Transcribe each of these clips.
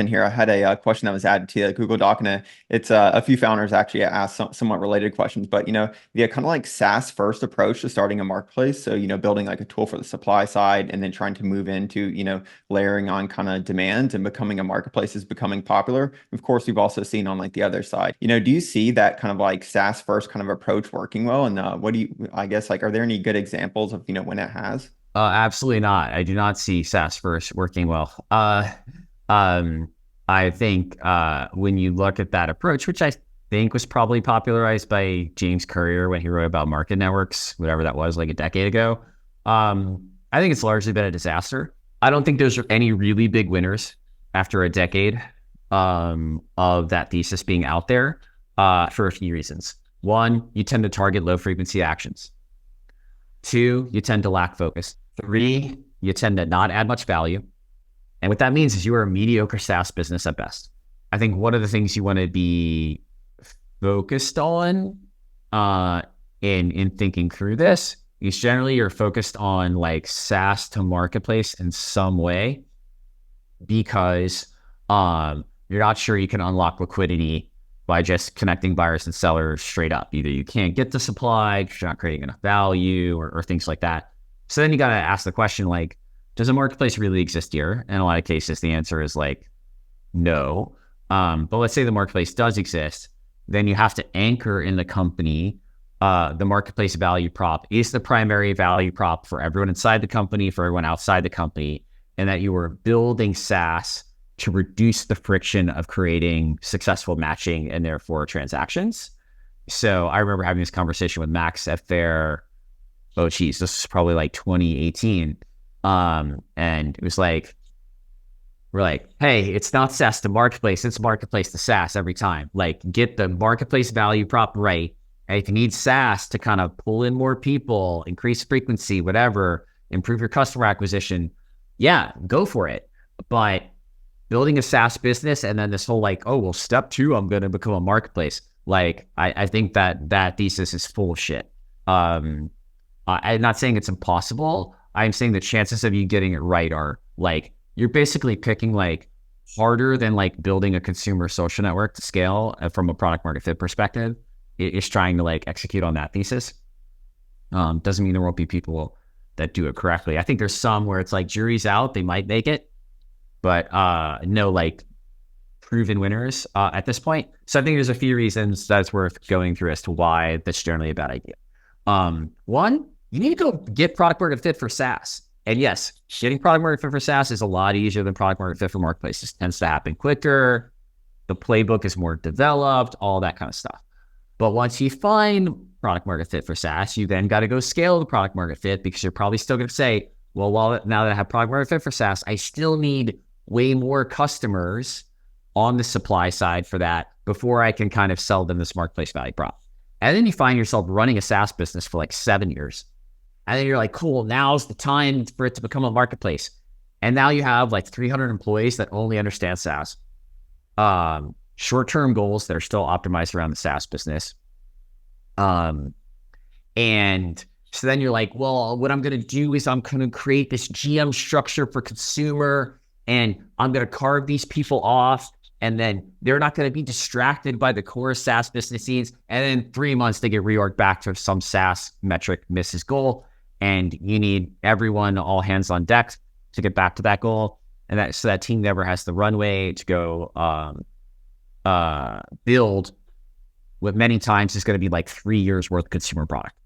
in here. I had a question that was added to the Google Doc, and it's a few founders actually asked somewhat related questions. But the kind of like SaaS first approach to starting a marketplace. So building like a tool for the supply side, and then trying to move into layering on kind of demand and becoming a marketplace is becoming popular. Of course, we've also seen on like the other side. Do you see that kind of like SaaS first kind of approach working well? And what do you, I guess, like, are there any good examples of when it has? Absolutely not. I do not see SaaS-First working well. I think when you look at that approach, which I think was probably popularized by James Currier when he wrote about market networks, whatever that was, like a decade ago, I think it's largely been a disaster. I don't think there's any really big winners after a decade of that thesis being out there for a few reasons. One, you tend to target low-frequency actions. Two, you tend to lack focus. Three, you tend to not add much value. And what that means is you are a mediocre SaaS business at best. I think one of the things you want to be focused on in thinking through this is generally you're focused on like SaaS to marketplace in some way because you're not sure you can unlock liquidity by just connecting buyers and sellers straight up. Either you can't get the supply because you're not creating enough value or things like that. So then you got to ask the question, like, does a marketplace really exist here? In a lot of cases, the answer is like, no. But let's say the marketplace does exist. Then you have to anchor in the company. The marketplace value prop is the primary value prop for everyone inside the company, for everyone outside the company, and that you are building SaaS to reduce the friction of creating successful matching and therefore transactions. So I remember having this conversation with Max at Faire. Oh, geez, this was probably like 2018. And it was like, we're like, hey, it's not SaaS to marketplace, it's marketplace to SaaS every time. Like, get the marketplace value prop right. And if you need SaaS to kind of pull in more people, increase frequency, whatever, improve your customer acquisition, yeah, go for it. But building a SaaS business and then this whole like, oh, well, step two, I'm going to become a marketplace. Like, I think that thesis is full of shit. I'm not saying it's impossible. I'm saying the chances of you getting it right are like, you're basically picking like harder than like building a consumer social network to scale from a product market fit perspective. It's trying to like execute on that thesis. Doesn't mean there won't be people that do it correctly. I think there's some where it's like jury's out, they might make it, but no like proven winners at this point. So I think there's a few reasons that's worth going through as to why that's generally a bad idea. One, you need to go get product market fit for SaaS. And yes, getting product market fit for SaaS is a lot easier than product market fit for marketplaces. It tends to happen quicker. The playbook is more developed, all that kind of stuff. But once you find product market fit for SaaS, you then got to go scale the product market fit because you're probably still going to say, well, now that I have product market fit for SaaS, I still need way more customers on the supply side for that before I can kind of sell them this marketplace value prop. And then you find yourself running a SaaS business for like 7 years. And then you're like, cool, now's the time for it to become a marketplace. And now you have like 300 employees that only understand SaaS. Short-term goals that are still optimized around the SaaS business. And so then you're like, well, what I'm going to do is I'm going to create this GM structure for consumer, and I'm going to carve these people off, and then they're not going to be distracted by the core SaaS business needs. And then 3 months, they get reorged back to some SaaS metric misses goal. And you need everyone, all hands on deck to get back to that goal. And so that team never has the runway to go build what many times is going to be like 3 years worth of consumer product.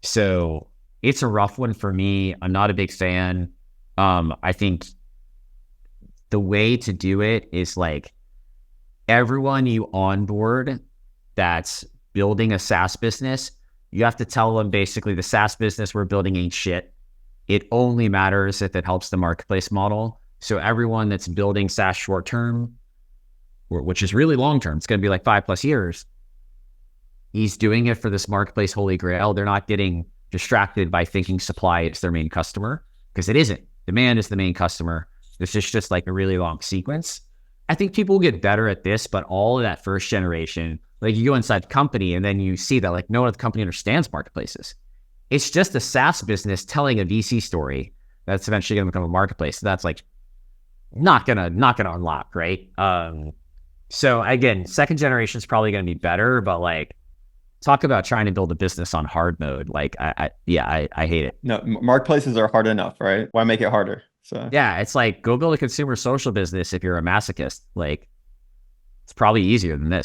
So it's a rough one for me. I'm not a big fan. I think the way to do it is like everyone you onboard that's building a SaaS business, you have to tell them basically the SaaS business we're building ain't shit. It only matters if it helps the marketplace model. So everyone that's building SaaS short-term, which is really long-term, it's going to be like 5+ years, he's doing it for this marketplace holy grail. They're not getting distracted by thinking supply is their main customer, because it isn't. Demand is the main customer. This is just like a really long sequence. I think people will get better at this, but all of that first generation, like you go inside the company and then you see that like no one at the company understands marketplaces. It's just a SaaS business telling a VC story that's eventually going to become a marketplace. So that's like not gonna unlock, right? So again, second generation is probably gonna be better, but like talk about trying to build a business on hard mode. Like I hate it. No, marketplaces are hard enough, right? Why make it harder? So Yeah, it's like go build a consumer social business if you're a masochist. Like it's probably easier than this.